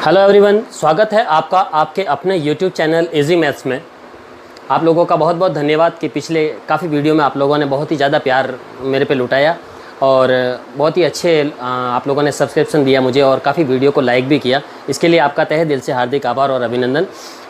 Hello everyone, स्वागत है आपका आपके अपने YouTube चैनल इजी मैथ्स में। आप लोगों का बहुत बहुत धन्यवाद कि पिछले काफ़ी वीडियो में आप लोगों ने बहुत ही ज़्यादा प्यार मेरे पे लुटाया और बहुत ही अच्छे आप लोगों ने सब्सक्रिप्शन दिया मुझे और काफ़ी वीडियो को लाइक भी किया। इसके लिए आपका तहे दिल से हार्दिक आभार और अभिनंदन।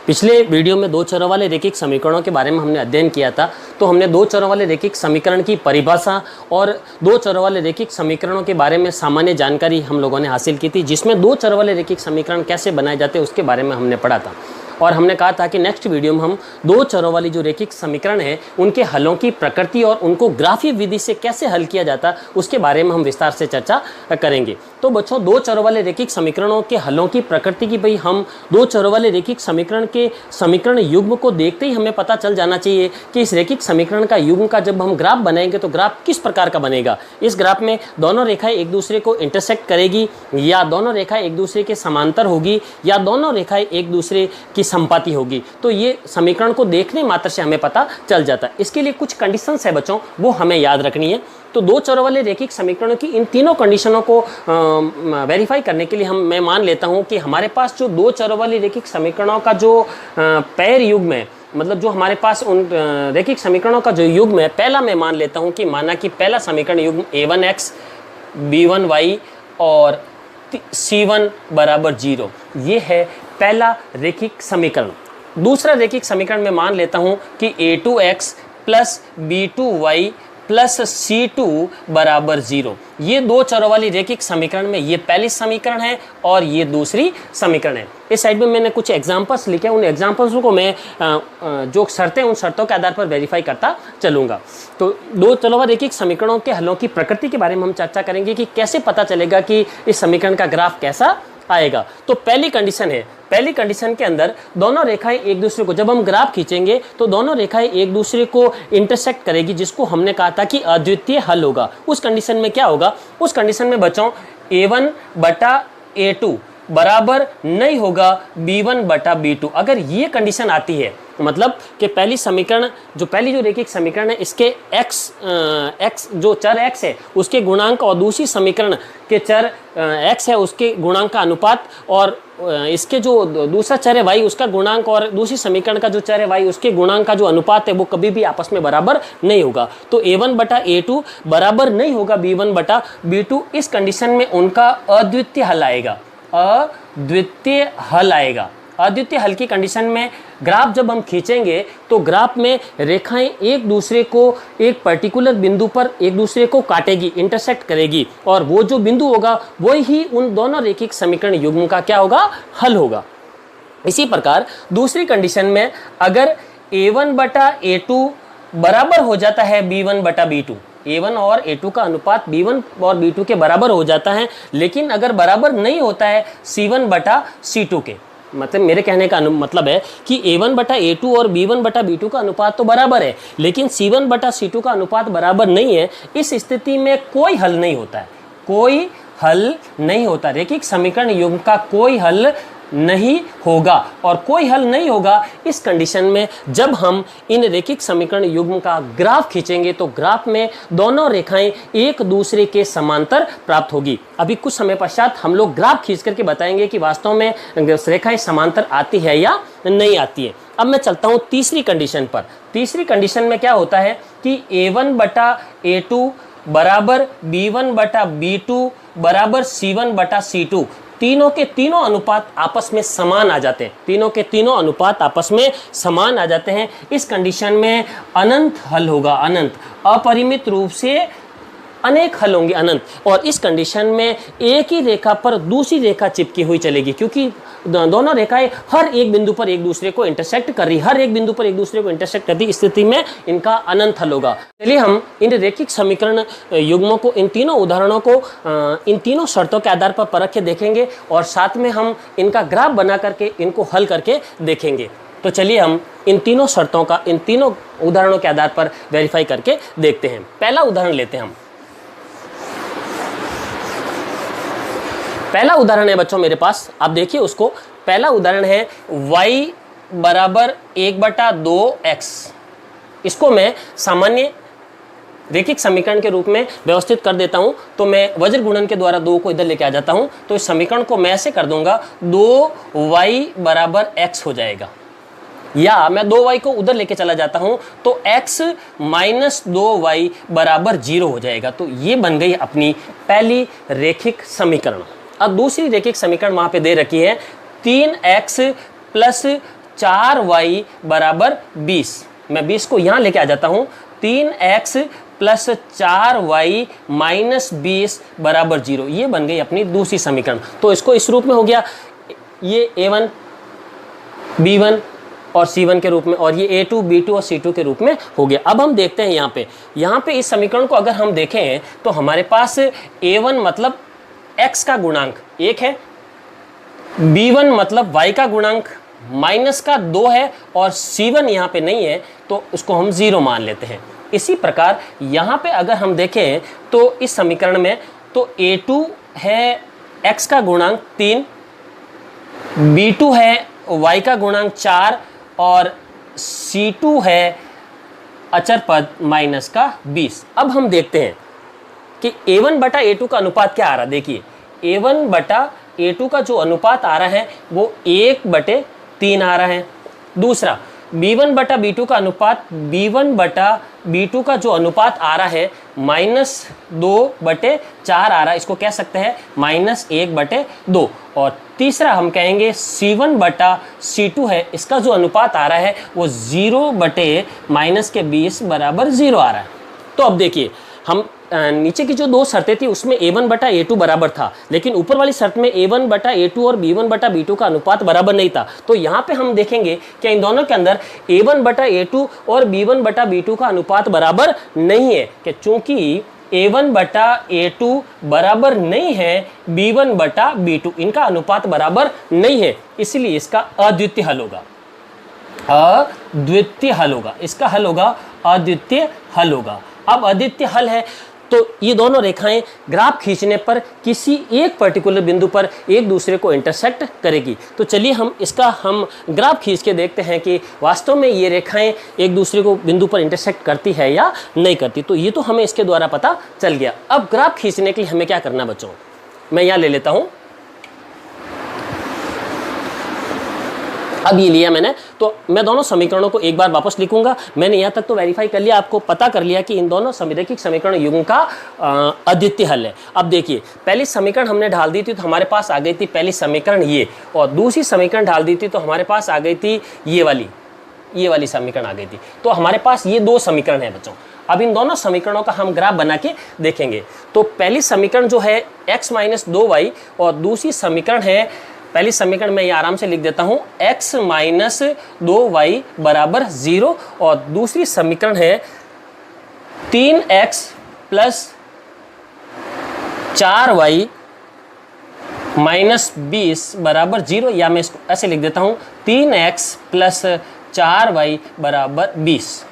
पिछले वीडियो में दो चरों वाले रैखिक समीकरणों के बारे में हमने अध्ययन किया था। तो हमने दो चरों वाले रैखिक समीकरण की परिभाषा और दो चरों वाले रैखिक समीकरणों के बारे में सामान्य जानकारी हम लोगों ने हासिल की थी, जिसमें दो चरों वाले रैखिक समीकरण कैसे बनाए जाते हैं उसके बारे में हमने पढ़ा था। और हमने कहा था कि नेक्स्ट वीडियो में हम दो चरों वाली जो रैखिक समीकरण है उनके हलों की प्रकृति और उनको ग्राफीय विधि से कैसे हल किया जाता उसके बारे में हम विस्तार से चर्चा करेंगे। तो बच्चों, दो चरों वाले रैखिक समीकरणों के हलों की प्रकृति की भाई हम दो चरों वाले रैखिक समीकरण के समीकरण युग्म को देखते ही हमें पता चल जाना चाहिए कि इस रैखिक समीकरण का युग्म का जब हम ग्राफ बनाएंगे तो ग्राफ किस प्रकार का बनेगा। इस ग्राफ में दोनों रेखाएं एक दूसरे को इंटरसेक्ट करेगी या दोनों रेखाएं एक दूसरे के समांतर होगी या दोनों रेखाएं एक दूसरे की संपाती होगी। तो ये समीकरण को देखने मात्र से हमें पता चल जाता है। इसके लिए कुछ कंडीशंस है बच्चों, वो हमें याद रखनी है। तो दो चरों वाले रैखिक समीकरणों की इन तीनों कंडीशनों को वेरीफाई करने के लिए मैं मान लेता हूं कि हमारे पास जो दो चरों वाली रैखिक समीकरणों का जो पैर युग्म है, मतलब जो हमारे पास उन रैखिक समीकरणों का जो युग्म है, पहला मैं मान लेता हूं कि माना कि पहला समीकरण युग्म a1x b1y और c1 बराबर 0, ये है पहला रैखिक समीकरण। दूसरा रैखिक समीकरण मैं मान लेता हूं कि a2x plus b2y plus c2 बराबर 0। ये दो चरों वाली रैखिक समीकरण में ये पहली समीकरण है और ये दूसरी समीकरण है। इस साइड में मैंने कुछ एग्जांपल्स लिखे, उन एग्जांपल्स को मैं जो शर्तें उन शर्तों के आधार पर वेरीफाई करता चलूँगा। तो दो चरों वाले रैखिक समीकरणों के हलों की प्रकृति के बारे में हम चर्चा करेंगे कि कैसे पता चलेगा कि इस समीकरण का ग्राफ कैसा आएगा। तो पहली कंडीशन है, पहली कंडीशन के अंदर दोनों रेखाएं एक दूसरे को, जब हम ग्राफ खींचेंगे तो दोनों रेखाएं एक दूसरे को इंटरसेक्ट करेगी, जिसको हमने कहा था कि अद्वितीय हल होगा। उस कंडीशन में क्या होगा, उस कंडीशन में बच्चों a1 बटा a2 बराबर नहीं होगा b1 बटा b2। अगर ये कंडीशन आती है मतलब कि पहली समीकरण जो रैखिक समीकरण है इसके x जो चर x है उसके गुणांक और दूसरी समीकरण के चर x है उसके गुणांक का अनुपात और इसके जो दूसरा चर है y उसका गुणांक और दूसरी समीकरण का जो चर है y उसके गुणांक का जो अनुपात है वो कभी भी आपस में बराबर नहीं होगा। तो a1 बटा a2 बराबर नहीं होगा b1 बटा b2। इस कंडीशन में उनका अद्वितीय हल आएगा, अद्वितीय हल आएगा। अद्वितीय हल की कंडीशन में ग्राफ जब हम खींचेंगे तो ग्राफ में रेखाएं एक दूसरे को एक पर्टिकुलर बिंदु पर एक दूसरे को काटेगी, इंटरसेक्ट करेगी और वो जो बिंदु होगा वही ही उन दोनों रैखिक समीकरण युग्म का क्या होगा, हल होगा। इसी प्रकार दूसरी कंडीशन में अगर a1 बटा a2 बराबर हो जाता है b1 बटा b2, a1 और a2 का अनुपात b1 और b2 के बराबर हो जाता है, लेकिन अगर बराबर नहीं होता है c1 बटा c2 के, मतलब मेरे कहने का मतलब है कि a1 बटा a2 और b1 बटा b2 का अनुपात तो बराबर है लेकिन c1 बटा c2 का अनुपात बराबर नहीं है। इस स्थिति में कोई हल नहीं होता है, कोई हल नहीं होता, रैखिक समीकरण युग्म का कोई हल नहीं होगा। और कोई हल नहीं होगा इस कंडीशन में जब हम इन रैखिक समीकरण युग्म का ग्राफ खींचेंगे तो ग्राफ में दोनों रेखाएं एक दूसरे के समांतर प्राप्त होगी। अभी कुछ समय पश्चात हम लोग ग्राफ खींच करके बताएंगे कि वास्तव में रेखाएं समांतर आती है या नहीं आती है। अब मैं चलता हूं तीसरी कंडीशन पर। तीसरी कंडीशन में क्या होता है कि a1 बटा a2 बराबर b1 बटा b2 बराबर c1 बटा c2, तीनों के तीनों अनुपात आपस में समान आ जाते हैं, तीनों के तीनों अनुपात आपस में समान आ जाते हैं। इस कंडीशन में अनंत हल होगा, अनंत, अपरिमित रूप से अनेक हल होंगे, अनंत। और इस कंडीशन में एक ही रेखा पर दूसरी रेखा चिपकी हुई चलेगी क्योंकि दोनों रेखाएं हर एक बिंदु पर एक दूसरे को इंटरसेक्ट कर रही, हर एक बिंदु पर एक दूसरे को इंटरसेक्ट करती, स्थिति में इनका अनंत हल होगा। चलिए हम इन रैखिक समीकरण युग्मों को, इन तीनों उदाहरणों को इन तीनों शर्तों के आधार पर परख के देखेंगे और साथ में हम इनका ग्राफ बना करके इनको हल करके देखेंगे। तो चलिए हम इन तीनों शर्तों का इन तीनों उदाहरणों के आधार पर वेरीफाई करके देखते हैं। पहला उदाहरण लेते हैं हम। पहला उदाहरण है बच्चों मेरे पास, आप देखिए उसको। पहला उदाहरण है y बराबर 1/2x। इसको मैं सामान्य रेखिक समीकरण के रूप में व्यवस्थित कर देता हूं, तो मैं वज्र गुणन के द्वारा 2 को इधर लेके आ जाता हूं, तो इस समीकरण को मैं ऐसे कर दूंगा 2y बराबर x हो जाएगा, या मैं 2y को उधर लेके चला जाता हूं तो x माइनस 2y बराबर 0 हो जाएगा। तो ये बन गई अपनी पहली रेखिक समीकरण। अब दूसरी रेखिक समीकरण वहां पे दे रखी है 3x प्लस 4y बराबर 20। मैं 20 को यहां लेके आ जाता हूं, 3x प्लस 4y माइनस 20 बराबर 0। ये बन गई अपनी दूसरी समीकरण। तो इसको इस रूप में हो गया, ये a1 b1 और c1 के रूप में, और ये a2 b2 और c2 के रूप में हो गया। अब हम देखते हैं यहाँ पे इस समीकरण को अगर हम देखें तो हमारे पास a1 मतलब x का गुणांक 1 है, b1 मतलब y का गुणांक माइनस का 2 है, और c1 यहाँ पे नहीं है तो उसको हम 0 मान लेते हैं। इसी प्रकार यहाँ पे अगर हम देखें तो इस समीकरण में तो a2 है x का गुणांक 3, b2 है y का गुणांक 4, और c2 है अचर पद माइनस का 20। अब हम देखते हैं कि a1 बटा a2 का अनुपात क्या आ रहा है। देखिए a1 बटा a2 का जो अनुपात आ रहा है वो 1/3 आ रहा है। दूसरा b1 बटा b2 का अनुपात, b1 बटा b2 का जो अनुपात आ रहा है -2/4 आ रहा है, इसको कह सकते हैं -1/2। और तीसरा हम कहेंगे c1 बटा c2 है, इसका जो अनुपात आ रहा है वो 0/-20 बराबर 0 आ रहा है। तो अब देखिए हम नीचे की जो 2 शर्तें थी उसमें a1 बटा a2 बराबर था, लेकिन ऊपर वाली शर्त में a1 बटा a2 और b1 बटा b2 का अनुपात बराबर नहीं था। तो यहाँ पे हम देखेंगे कि इन दोनों के अंदर a1 बटा a2 और b1 बटा b2 का अनुपात बराबर नहीं है, कि चूंकि a1 बटा a2 बराबर नहीं है b1 बटा b2, इनका अनुपात बराबर नहीं है, इसलिए इसका अद्वितीय हल होगा। अद्वितीय हल होगा, इसका हल होगा अद्वितीय हल होगा। अब अद्वितीय हल है तो ये दोनों रेखाएं ग्राफ खींचने पर किसी एक पर्टिकुलर बिंदु पर एक दूसरे को इंटरसेक्ट करेगी। तो चलिए हम ग्राफ खींच के देखते हैं कि वास्तव में ये रेखाएं एक दूसरे को बिंदु पर इंटरसेक्ट करती है या नहीं करती। तो ये तो हमें इसके द्वारा पता चल गया। अब ग्राफ खींचने के लिए हमें क्या करना बच्चों, मैं यहाँ ले लेता हूँ, अब ये लिया मैंने, तो मैं दोनों समीकरणों को एक बार वापस लिखूंगा। मैंने यहाँ तक तो वेरीफाई कर लिया, आपको पता कर लिया कि इन दोनों रेखिक समीकरण युग्म का अद्वितीय हल है। अब देखिए पहली समीकरण हमने डाल दी थी तो हमारे पास आ गई थी पहली समीकरण ये, और दूसरी समीकरण डाल दी थी तो हमारे पास आ गई थी ये वाली समीकरण आ गई थी। तो हमारे पास ये 2 समीकरण है बच्चों। अब इन दोनों समीकरणों का हम ग्राफ बना के देखेंगे। तो पहली समीकरण जो है x माइनस 2y, और दूसरी समीकरण है, पहली समीकरण मैं ये आराम से लिख देता हूँ x माइनस 2y बराबर 0, और दूसरी समीकरण है 3x प्लस 4y माइनस 20 बराबर 0, या मैं इसको ऐसे लिख देता हूँ 3x प्लस 4y बराबर 20।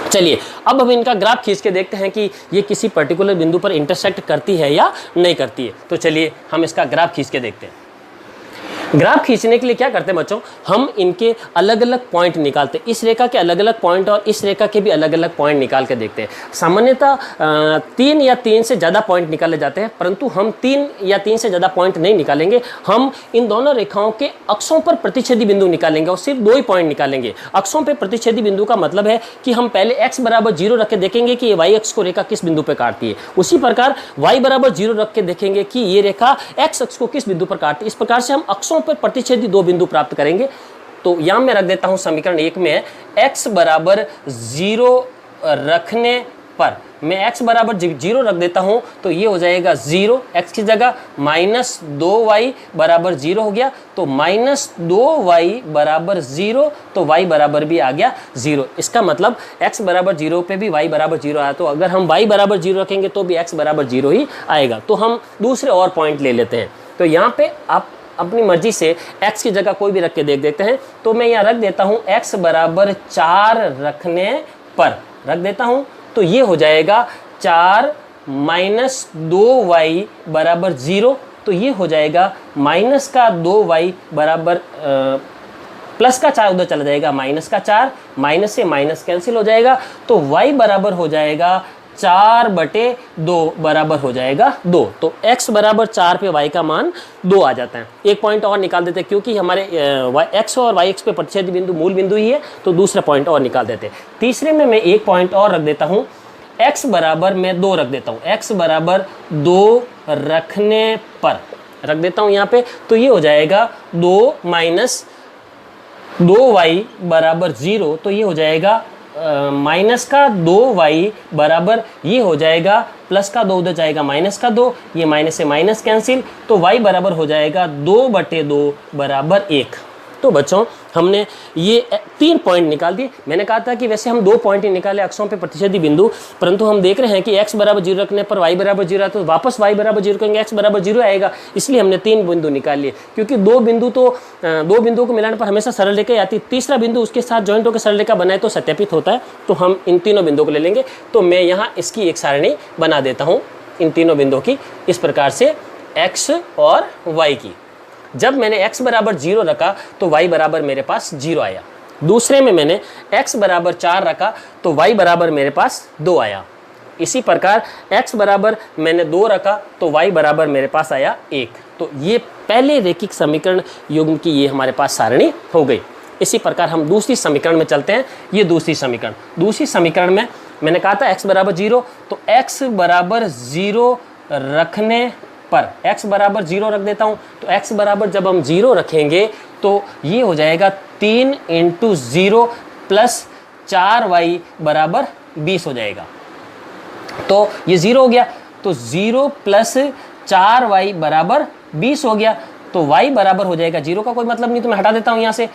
चलिए अब हम इनका ग्राफ खींच के देखते हैं कि ये किसी पर्टिकुलर बिंदु पर इंटरसेक्ट करती है या नहीं करती है। तो चलिए हम इसका ग्राफ खींच के देखते हैं। ग्राफ खींचने के लिए क्या करते हैं बच्चों, हम इनके अलग अलग पॉइंट निकालते हैं। इस रेखा के अलग अलग पॉइंट और इस रेखा के भी अलग अलग पॉइंट निकाल के देखते हैं। सामान्यतः 3 या 3 से ज़्यादा पॉइंट निकाले जाते हैं, परंतु हम 3 या 3 से ज़्यादा पॉइंट नहीं निकालेंगे। हम इन दोनों रेखाओं के अक्षों पर प्रतिच्छेदी बिंदु निकालेंगे और सिर्फ 2 ही पॉइंट निकालेंगे। अक्षों पर प्रतिच्छेदी बिंदु का मतलब है कि हम पहले x बराबर 0 रख के देखेंगे कि ये y अक्ष को रेखा किस बिंदु पर काटती है। उसी प्रकार y बराबर 0 रख के देखेंगे कि ये रेखा x अक्ष को किस बिंदु पर काटती है। इस प्रकार से हम अक्षों पर प्रतिच्छेदी 2 बिंदु प्राप्त करेंगे। तो यहां मैं रख देता हूं समीकरण 1 में x बराबर 0 रखने पर, मैं x बराबर 0 रख देता हूं तो ये हो जाएगा 0, x की जगह माइनस 2y बराबर 0 हो गया, तो माइनस 2y बराबर 0, तो y बराबर भी आ गया 0। इसका मतलब x बराबर 0 पे भी y बराबर 0 आया, तो अगर हम y बराबर 0 रखेंगे तो भी x बराबर 0 ही आएगा। तो हम दूसरे और पॉइंट ले लेते हैं। तो यहाँ पे आप अपनी मर्जी से x की जगह कोई भी रख के देख देते हैं। तो मैं यहाँ रख देता हूँ x बराबर 4 रखने पर रख देता हूँ, तो ये हो जाएगा 4 माइनस 2y बराबर 0, तो ये हो जाएगा माइनस का 2y बराबर प्लस का 4 उधर चला जाएगा, माइनस का 4, माइनस से माइनस कैंसिल हो जाएगा, तो y बराबर हो जाएगा 4/2 बराबर हो जाएगा 2। तो x बराबर 4 पे y का मान 2 आ जाता है। एक पॉइंट और निकाल देते हैं, क्योंकि हमारे x और y पे प्रतिच्छेद बिंदु मूल बिंदु ही है, तो दूसरा पॉइंट और निकाल देते हैं। तीसरे में मैं एक पॉइंट और रख देता हूँ, x बराबर मैं 2 रख देता हूँ, x बराबर 2 रखने पर रख देता हूँ यहाँ पे, तो ये हो जाएगा 2 माइनस 2y बराबर 0, तो ये हो जाएगा माइनस का 2y बराबर, ये हो जाएगा प्लस का 2 उधर जाएगा माइनस का 2, ये माइनस से माइनस कैंसिल, तो y बराबर हो जाएगा 2/2 बराबर 1। तो बच्चों हमने ये 3 पॉइंट निकाल दिए। मैंने कहा था कि वैसे हम 2 पॉइंट ही निकाले अक्षों पे प्रतिच्छेदी बिंदु, परंतु हम देख रहे हैं कि x बराबर 0 रखने पर y बराबर 0 तो वापस y बराबर 0 करेंगे x बराबर 0 आएगा, इसलिए हमने 3 बिंदु निकाल लिए। क्योंकि 2 बिंदुओं को मिलाने पर हमेशा सरल रेखा आती है, तीसरा बिंदु उसके साथ ज्वाइंट होकर सरल रेखा बनाए तो सत्यापित होता है, तो हम इन तीनों बिंदुओं को ले लेंगे। तो मैं यहाँ इसकी एक सारणी बना देता हूँ इन तीनों बिंदुओं की, इस प्रकार से x और y की। जब मैंने x बराबर 0 रखा तो y बराबर मेरे पास 0 आया। दूसरे में मैंने x बराबर 4 रखा तो y बराबर मेरे पास 2 आया। इसी प्रकार x बराबर मैंने 2 रखा तो y बराबर मेरे पास आया 1। तो ये पहले रैखिक समीकरण युग्म की ये हमारे पास सारणी हो गई। इसी प्रकार हम दूसरी समीकरण में चलते हैं। ये दूसरी समीकरण में मैंने कहा था x बराबर 0, तो x बराबर 0 रखने पर x बराबर 0 रख देता हूँ। तो x बराबर जब हम 0 रखेंगे तो ये हो जाएगा 3 × 0 प्लस 4y बराबर 20 हो जाएगा। तो ये 0 हो गया, तो 0 प्लस 4y बराबर 20 हो गया, तो y बराबर हो जाएगा 0 का कोई मतलब नहीं, तो मैं हटा देता हूँ यहाँ से,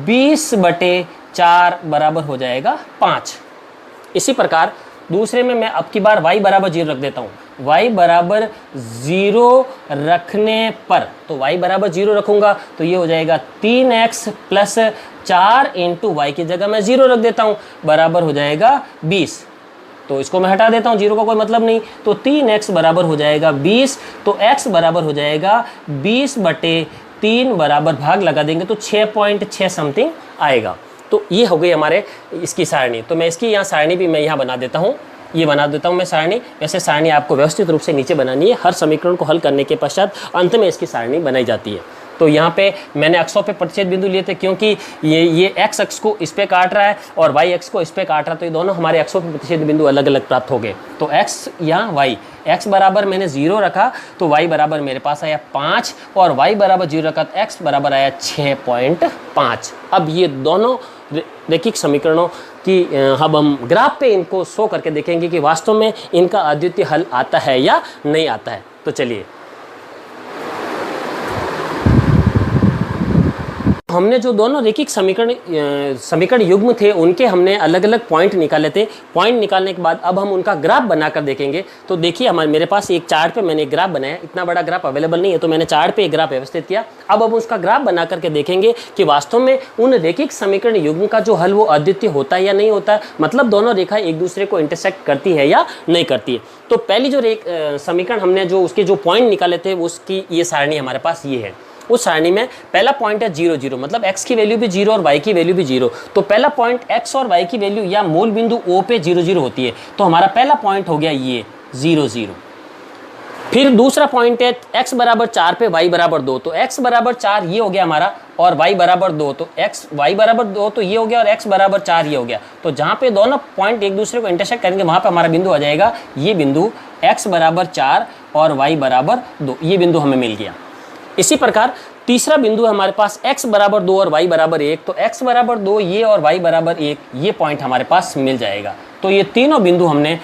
20/4 बराबर हो जाएगा 5। इसी प्रकार दूसरे में मैं अब की बार y बराबर 0 रख देता हूँ। y बराबर 0 रखने पर, तो y बराबर 0 रखूँगा तो ये हो जाएगा 3x प्लस 4 × y की जगह मैं 0 रख देता हूँ, बराबर हो जाएगा 20। तो इसको मैं हटा देता हूँ, 0 का कोई मतलब नहीं, तो 3x बराबर हो जाएगा 20। तो x बराबर हो जाएगा 20/3 बराबर भाग लगा देंगे तो 6.6 समथिंग आएगा। तो ये हो गई हमारे इसकी सारणी। तो मैं इसकी यहाँ सारणी भी मैं यहाँ बना देता हूँ, ये बना देता हूँ मैं सारणी। वैसे सारणी आपको व्यवस्थित रूप से नीचे बनानी है, हर समीकरण को हल करने के पश्चात अंत में इसकी सारणी बनाई जाती है। तो यहाँ पे मैंने अक्षों पे प्रतिच्छेद बिंदु लिए थे, क्योंकि ये x अक्ष को इस पे काट रहा है और y अक्ष को इस पे काट रहा है, तो ये दोनों हमारे अक्षों पे प्रतिच्छेद बिंदु अलग अलग प्राप्त हो गए। तो x यहाँ y, x बराबर मैंने 0 रखा तो y बराबर मेरे पास आया 5, और y बराबर 0 रखा तो x बराबर आया 6.5। अब ये दोनों रैखिक समीकरणों की अब हम ग्राफ पे इनको शो करके देखेंगे कि वास्तव में इनका अद्वितीय हल आता है या नहीं आता है। तो चलिए, हमने जो दोनों रैखिक समीकरण युग्म थे उनके हमने अलग अलग पॉइंट निकाले थे। पॉइंट निकालने के बाद अब हम उनका ग्राफ बनाकर देखेंगे। तो देखिए मेरे पास एक चार्ट पे मैंने एक ग्राफ बनाया, इतना बड़ा ग्राफ अवेलेबल नहीं है तो मैंने चार्ट पे एक ग्राफ व्यवस्थित किया। अब हम उसका ग्राफ बना करके देखेंगे कि वास्तव में उन रैखिक समीकरण युग्म का जो हल वो अद्वितीय होता है या नहीं होता है, मतलब दोनों रेखाएं एक दूसरे को इंटरसेक्ट करती है या नहीं करती है। तो पहली जो समीकरण हमने जो उसके जो पॉइंट निकाले थे उसकी ये सारणी हमारे पास ये है। उस सारणी में पहला पॉइंट है 0 0, मतलब x की वैल्यू भी 0 और y की वैल्यू भी 0। तो पहला पॉइंट x और y की वैल्यू या मूल बिंदु O पे 0 0 होती है, तो हमारा पहला पॉइंट हो गया ये 0 0। फिर दूसरा पॉइंट है x बराबर 4 पे y बराबर 2, तो x बराबर 4 ये हो गया हमारा, और y बराबर 2, तो y बराबर 2 तो ये हो गया, और x बराबर 4 ये हो गया। तो जहाँ पे दोनों पॉइंट एक दूसरे को इंटरसेक्ट करेंगे वहाँ पे हमारा बिंदु आ जाएगा ये बिंदु x बराबर 4 और y बराबर 2, ये बिंदु हमें मिल गया। इसी प्रकार तीसरा बिंदु है हमारे पास x बराबर 2 और y बराबर 1, तो x बराबर 2 ये और y बराबर 1, ये पॉइंट हमारे पास मिल जाएगा। तो ये तीनों बिंदु हमने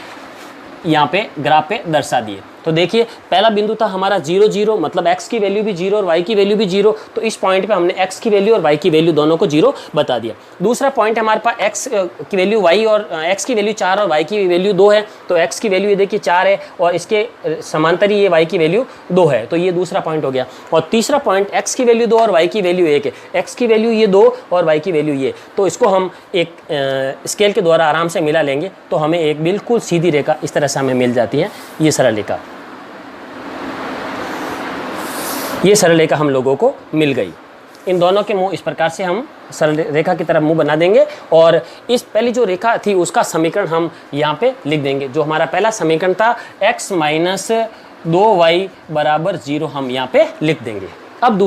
यहाँ पे ग्राफ पे दर्शा दिए। तो देखिए पहला बिंदु था हमारा 0 0, मतलब x की वैल्यू भी 0 और y की वैल्यू भी 0, तो इस पॉइंट पे हमने x की वैल्यू और y की वैल्यू दोनों को 0 बता दिया। दूसरा पॉइंट हमारे पास x की वैल्यू y और x की वैल्यू 4 और y की वैल्यू 2 है, तो x की वैल्यू ये देखिए 4 है और इसके समांतर ये y की वैल्यू 2 है, तो ये दूसरा पॉइंट हो गया। और तीसरा पॉइंट x की वैल्यू 2 और y की वैल्यू 1 है, x की वैल्यू ये 2 और y की वैल्यू ये, तो इसको हम एक स्केल के द्वारा आराम से मिला लेंगे तो हमें एक बिल्कुल सीधी रेखा इस तरह से हमें मिल जाती है। ये सरल रेखा, ये सरल रेखा हम लोगों को मिल गई। इन दोनों के मुंह इस प्रकार से हम सरल रेखा की तरह मुंह बना देंगे और इस पहली जो रेखा थी उसका समीकरण हम यहाँ पे लिख देंगे। जो हमारा पहला समीकरण था x माइनस 2y बराबर 0 हम यहाँ पे लिख देंगे। अब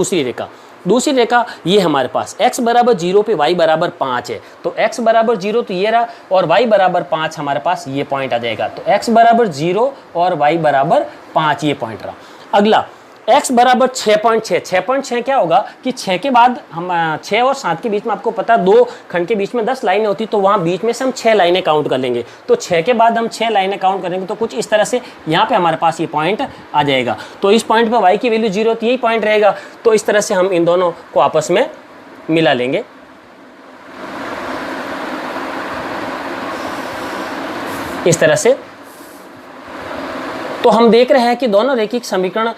दूसरी रेखा ये हमारे पास x बराबर 0 पे y बराबर 5 है, तो x बराबर 0 तो ये रहा और y बराबर 5 हमारे पास ये पॉइंट आ जाएगा। तो x बराबर 0 और y बराबर 5 ये पॉइंट रहा। अगला x बराबर 6.6 क्या होगा कि 6 के बाद हम 6 और 7 के बीच में आपको पता है 2 खंड के बीच में 10 लाइनें होती, तो वहाँ बीच में से हम 6 लाइनें काउंट कर लेंगे। तो 6 के बाद हम 6 लाइनें काउंट करेंगे तो कुछ इस तरह से यहाँ पे हमारे पास ये पॉइंट आ जाएगा। तो इस पॉइंट पे y की वैल्यू 0 तो यही पॉइंट रहेगा। तो इस तरह से हम इन दोनों को आपस में मिला लेंगे। इस तरह से तो हम देख रहे हैं कि दोनों रैखिक समीकरण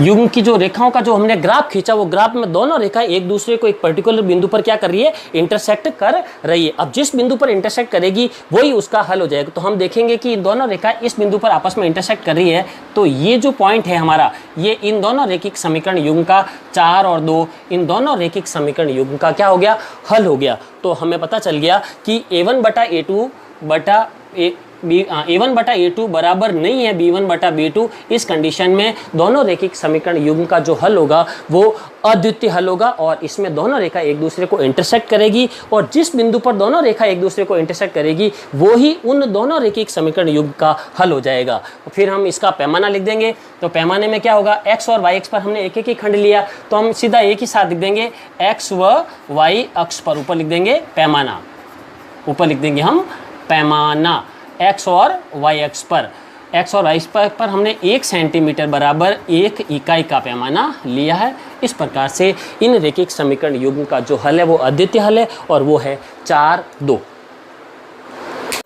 युग्म की जो रेखाओं का जो हमने ग्राफ खींचा, वो ग्राफ में दोनों रेखा एक दूसरे को एक पर्टिकुलर बिंदु पर क्या कर रही है, इंटरसेक्ट कर रही है। अब जिस बिंदु पर इंटरसेक्ट करेगी वही उसका हल हो जाएगा। तो हम देखेंगे कि इन दोनों रेखा इस बिंदु पर आपस में इंटरसेक्ट कर रही है, तो ये जो पॉइंट है हमारा, ये इन दोनों रैखिक समीकरण युग्म का 4 और 2 इन दोनों रैखिक समीकरण युग्म का क्या हो गया, हल हो गया। तो हमें पता चल गया कि a1 बटा a2 बराबर नहीं है b1 बटा b2। इस कंडीशन में दोनों रैखिक समीकरण युग्म का जो हल होगा वो अद्वितीय हल होगा और इसमें दोनों रेखा एक दूसरे को इंटरसेक्ट करेगी और जिस बिंदु पर दोनों रेखा एक दूसरे को इंटरसेक्ट करेगी वो ही उन दोनों रैखिक समीकरण युग्म का हल हो जाएगा। फिर हम इसका पैमाना लिख देंगे। तो पैमाने में क्या होगा, x और y अक्ष पर हमने एक एक ही खंड लिया, तो हम सीधा एक ही साथ लिख देंगे x व y अक्ष पर। ऊपर लिख देंगे पैमाना, ऊपर लिख देंगे हम पैमाना x और y अक्ष पर। x और y पर हमने 1 सेंटीमीटर बराबर 1 इकाई का पैमाना लिया है। इस प्रकार से इन रैखिक समीकरण युग्म का जो हल है वो अद्वितीय हल है और वो है 4, 2।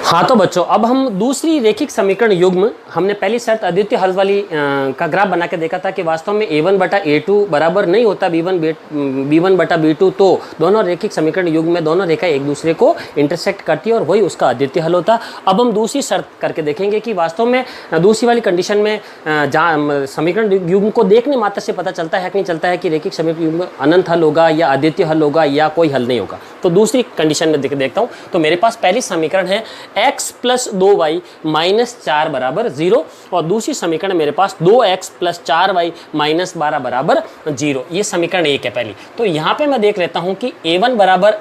हाँ तो बच्चों, अब हम दूसरी रैखिक समीकरण युग्म, हमने पहली शर्त अद्वितीय हल वाली का ग्राफ बना के देखा था कि वास्तव में a1 बटा a2 बराबर नहीं होता b1 बटा b2। तो दोनों रैखिक समीकरण युग्म में दोनों रेखा एक दूसरे को इंटरसेक्ट करती है और वही उसका अद्वितीय हल होता। अब हम दूसरी शर्त करके देखेंगे कि वास्तव में दूसरी वाली कंडीशन में जहाँ समीकरण युग्म को देखने मात्र से पता चलता है कि नहीं चलता है कि रैखिक समीकरण युग्म अनंत हल होगा या अद्वितीय हल होगा या कोई हल नहीं होगा। तो दूसरी कंडीशन में देखता हूँ। तो मेरे पास पहली समीकरण है x प्लस 2y माइनस 4 बराबर 0 और दूसरी समीकरण मेरे पास 2x प्लस 4y माइनस 12 बराबर 0। ये समीकरण 1 है पहली। तो यहाँ पे मैं देख लेता हूँ कि a1 बराबर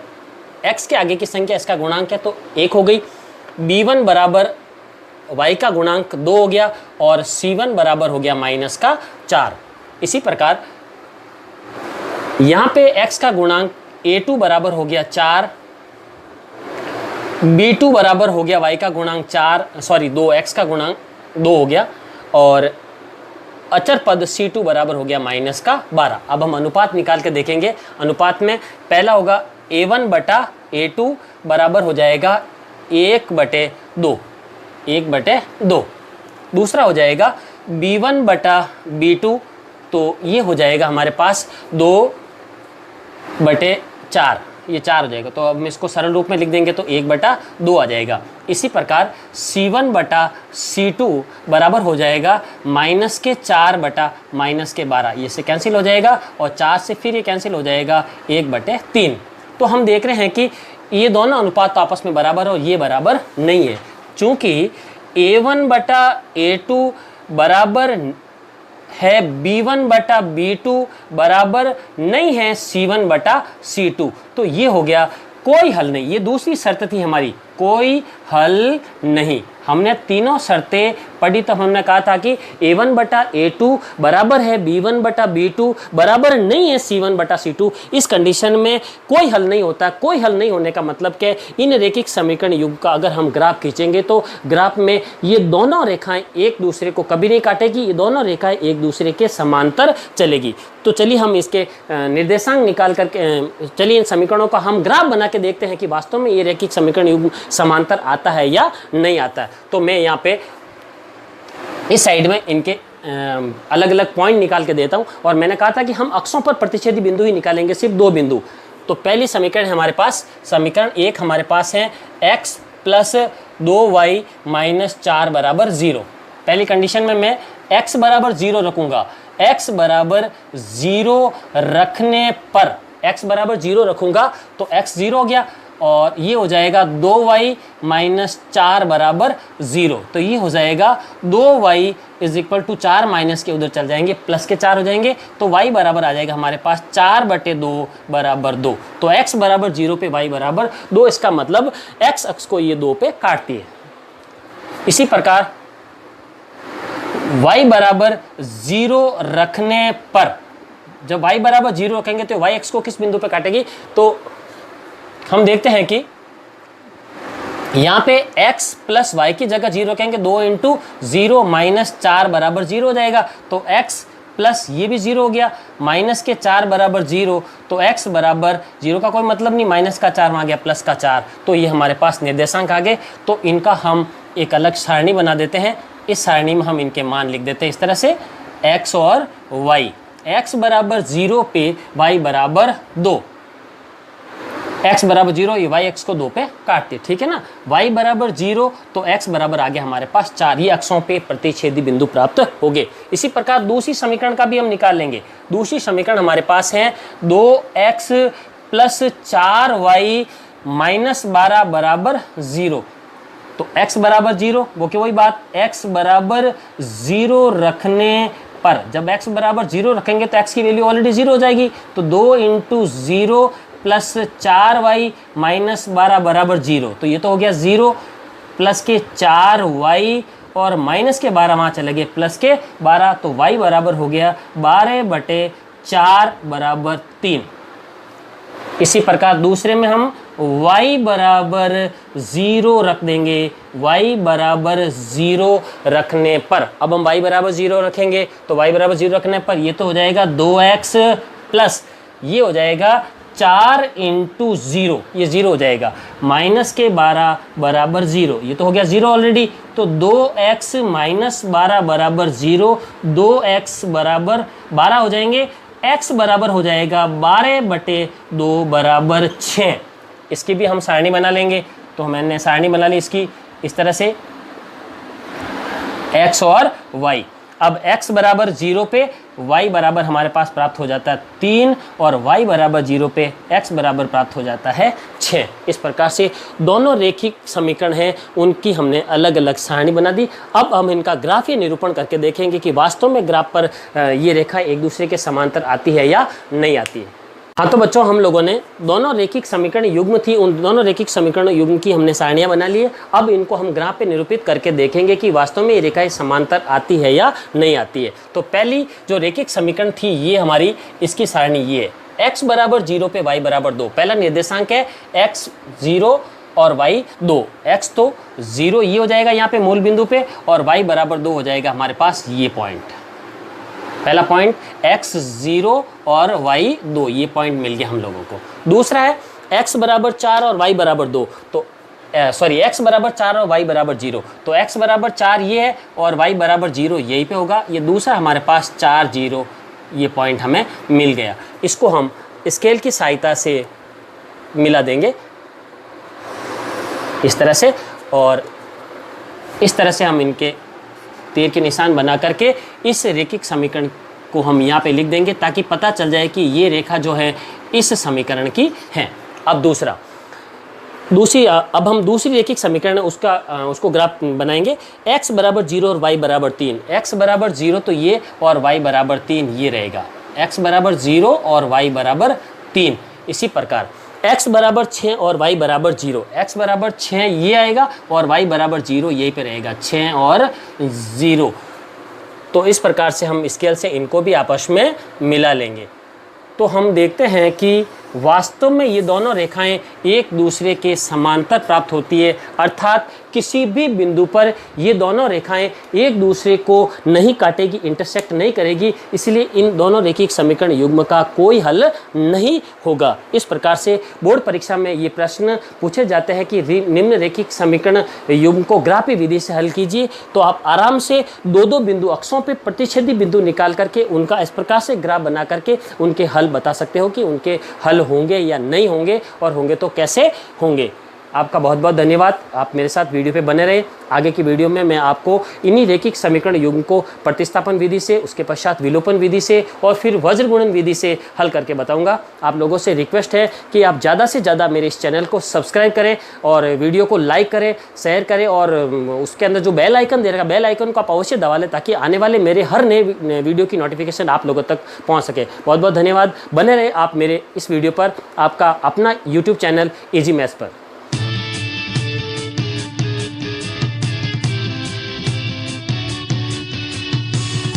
x के आगे की संख्या, इसका गुणांक है तो 1 हो गई, b1 बराबर y का गुणांक 2 हो गया और c1 बराबर हो गया माइनस का 4। इसी प्रकार यहाँ पे x का गुणांक a2 बराबर हो गया 4, b2 बराबर हो गया y का गुणांक 2, x का गुणांक 2 हो गया और अचर पद c2 बराबर हो गया माइनस का 12। अब हम अनुपात निकाल के देखेंगे। अनुपात में पहला होगा a1 बटा a2 बराबर हो जाएगा 1/2। दूसरा हो जाएगा b1 बटा b2, तो ये हो जाएगा हमारे पास 2/4, ये 4 हो जाएगा। तो अब हम इसको सरल रूप में लिख देंगे तो 1/2 आ जाएगा। इसी प्रकार c1 बटा c2 बराबर हो जाएगा माइनस के 4 बटा माइनस के 12, ये से कैंसिल हो जाएगा और 4 से फिर ये कैंसिल हो जाएगा 1/3। तो हम देख रहे हैं कि ये दोनों अनुपात तो आपस में बराबर और ये बराबर नहीं है। चूँकि a1 बटा a2 बराबर है b1 बटा b2 बराबर नहीं है c1 बटा c2, तो ये हो गया कोई हल नहीं। ये दूसरी शर्त थी हमारी, कोई हल नहीं। हमने तीनों शर्तें पढ़ी तब हमने कहा था कि a1 बटा a2 बराबर है b1 बटा b2 बराबर नहीं है c1 बटा c2। इस कंडीशन में कोई हल नहीं होता। कोई हल नहीं होने का मतलब कि इन रैखिक समीकरण युग्म का अगर हम ग्राफ खींचेंगे तो ग्राफ में ये दोनों रेखाएं एक दूसरे को कभी नहीं काटेगी, ये दोनों रेखाएं एक दूसरे के समांतर चलेगी। तो चलिए हम इसके निर्देशांक निकाल करके, चलिए इन समीकरणों का हम ग्राफ बना के देखते हैं कि वास्तव में ये रैखिक समीकरण युग्म समांतर आता है या नहीं आता है। तो मैं यहाँ पे इस साइड में इनके अलग अलग पॉइंट निकाल के देता हूँ और मैंने कहा था कि हम अक्षों पर प्रतिच्छेदी बिंदु ही निकालेंगे, सिर्फ 2 बिंदु। तो पहली समीकरण हमारे पास, समीकरण 1 हमारे पास है x प्लस 2y माइनस 4 बराबर 0। पहली कंडीशन में मैं x बराबर 0 रखूँगा। x बराबर 0 रखने पर, x बराबर 0 रखूंगा तो x 0 हो गया और ये हो जाएगा 2y माइनस 4 बराबर 0। तो ये हो जाएगा 2y is equal to 4 minus के उधर चल जाएंगे, प्लस के 4 हो जाएंगे, तो y बराबर आ जाएगा हमारे पास 4/2 बराबर 2। तो x बराबर 0 पे y बराबर 2, इसका मतलब x अक्ष को ये 2 पे काटती है। इसी प्रकार y बराबर 0 रखने पर, जब y बराबर 0 रखेंगे तो y अक्ष को किस बिंदु पे काटेगी, तो हम देखते हैं कि यहाँ पे x प्लस वाई की जगह 0 रखेंगे, 2 इंटू 0 माइनस 4 बराबर 0 हो जाएगा। तो x प्लस ये भी 0 हो गया, माइनस के 4 बराबर 0, तो x बराबर 0 का कोई मतलब नहीं, माइनस का 4 वहाँ गया, प्लस का 4, तो ये हमारे पास निर्देशांक आ गए। तो इनका हम एक अलग सारणी बना देते हैं। इस सारणी में हम इनके मान लिख देते हैं इस तरह से, x और y, x बराबर 0 पे y बराबर 2, x बराबर 0, ये y x को 2 पे काटते, ठीक है ना। y बराबर 0 तो x बराबर आ गया हमारे पास 4, ये अक्षों पे प्रतिच्छेदी बिंदु प्राप्त हो गए। इसी प्रकार दूसरी समीकरण का भी हम निकाल लेंगे। दूसरी समीकरण हमारे पास है 2x प्लस 4y माइनस 12 बराबर 0। तो x बराबर 0, वो कि वही बात, x बराबर 0 रखने पर, जब x बराबर 0 रखेंगे तो x की वैल्यू ऑलरेडी 0 हो जाएगी, तो 2 इंटू 0 प्लस 4y माइनस 12 बराबर 0। तो ये तो हो गया 0, प्लस के 4y और माइनस के 12 वहाँ चले गए, प्लस के 12, तो y बराबर हो गया 12/4 बराबर 3। इसी प्रकार दूसरे में हम y बराबर 0 रख देंगे, y बराबर 0 रखने पर, अब हम y बराबर 0 रखेंगे तो y बराबर 0 रखने पर ये तो हो जाएगा 2x प्लस ये हो जाएगा 4 इंटू 0, ये 0 हो जाएगा, माइनस के 12 बराबर 0, ये तो हो गया 0 ऑलरेडी, तो 2x माइनस 12 बराबर 0, 2x बराबर 12 हो जाएंगे, x बराबर हो जाएगा 12/2 बराबर 6। इसकी भी हम सारणी बना लेंगे। तो मैंने सारणी बना ली इसकी इस तरह से, x और y। अब x बराबर 0 पे y बराबर हमारे पास प्राप्त हो जाता है 3 और y बराबर 0 पे x बराबर प्राप्त हो जाता है 6। इस प्रकार से दोनों रेखिक समीकरण हैं, उनकी हमने अलग अलग सारणी बना दी। अब हम इनका ग्राफीय निरूपण करके देखेंगे कि वास्तव में ग्राफ पर ये रेखा एक दूसरे के समांतर आती है या नहीं आती है। हाँ तो बच्चों, हम लोगों ने दोनों रेखिक समीकरण युग्म थी, उन दोनों रेखिक समीकरण युग्म की हमने सारणियाँ बना ली है। अब इनको हम ग्राफ पे निरूपित करके देखेंगे कि वास्तव में ये रेखाएं समांतर आती है या नहीं आती है। तो पहली जो रेखिक समीकरण थी ये हमारी, इसकी सारणी ये है, x बराबर 0 पे y बराबर 2। पहला निर्देशांक है x 0 और y 2, x तो 0 ये हो जाएगा यहाँ पे मूल बिंदु पे, और y बराबर 2 हो जाएगा हमारे पास ये पॉइंट। पहला पॉइंट x 0 और y 2, ये पॉइंट मिल गया हम लोगों को। दूसरा है x बराबर 4 और y बराबर 2, तो x बराबर 4 और y बराबर 0, तो x बराबर 4 ये है और y बराबर 0 यहीं पे होगा। ये दूसरा हमारे पास 4 0, ये पॉइंट हमें मिल गया। इसको हम स्केल की सहायता से मिला देंगे इस तरह से, और इस तरह से हम इनके तीर के निशान बना करके इस रेखिक समीकरण को हम यहाँ पे लिख देंगे, ताकि पता चल जाए कि ये रेखा जो है इस समीकरण की है। अब अब हम दूसरी रेखिक समीकरण उसको ग्राफ बनाएंगे। x बराबर 0 और y बराबर 3, x बराबर 0 तो ये और y बराबर 3 ये रहेगा, x बराबर 0 और y बराबर 3। इसी प्रकार x बराबर 6 और y बराबर 0, x बराबर 6 ये आएगा और y बराबर 0 यहीं पे रहेगा, 6 और 0। तो इस प्रकार से हम स्केल से इनको भी आपस में मिला लेंगे। तो हम देखते हैं कि वास्तव में ये दोनों रेखाएं एक दूसरे के समांतर प्राप्त होती है, अर्थात किसी भी बिंदु पर ये दोनों रेखाएं एक दूसरे को नहीं काटेगी, इंटरसेक्ट नहीं करेगी, इसलिए इन दोनों रेखिक समीकरण युग्म का कोई हल नहीं होगा। इस प्रकार से बोर्ड परीक्षा में ये प्रश्न पूछे जाते हैं कि निम्न रेखिक समीकरण युग्म को ग्राफीय विधि से हल कीजिए, तो आप आराम से दो बिंदु अक्षों पर प्रतिच्छेदी बिंदु निकाल करके उनका इस प्रकार से ग्राफ बना करके उनके हल बता सकते हो कि उनके हल होंगे या नहीं होंगे, और होंगे तो कैसे होंगे। आपका बहुत बहुत धन्यवाद। आप मेरे साथ वीडियो पे बने रहे। आगे की वीडियो में मैं आपको इन्हीं रैखिक समीकरण युग्म को प्रतिस्थापन विधि से, उसके पश्चात विलोपन विधि से और फिर वज्र गुणन विधि से हल करके बताऊंगा। आप लोगों से रिक्वेस्ट है कि आप ज़्यादा से ज़्यादा मेरे इस चैनल को सब्सक्राइब करें और वीडियो को लाइक करें, शेयर करें और उसके अंदर जो बेल आइकन दे रहा है, बेल आइकन को आप अवश्य दबा लें ताकि आने वाले मेरे हर नए वीडियो की नोटिफिकेशन आप लोगों तक पहुँच सके। बहुत बहुत धन्यवाद। बने रहे आप मेरे इस वीडियो पर, आपका अपना यूट्यूब चैनल इजी मैथ्स पर।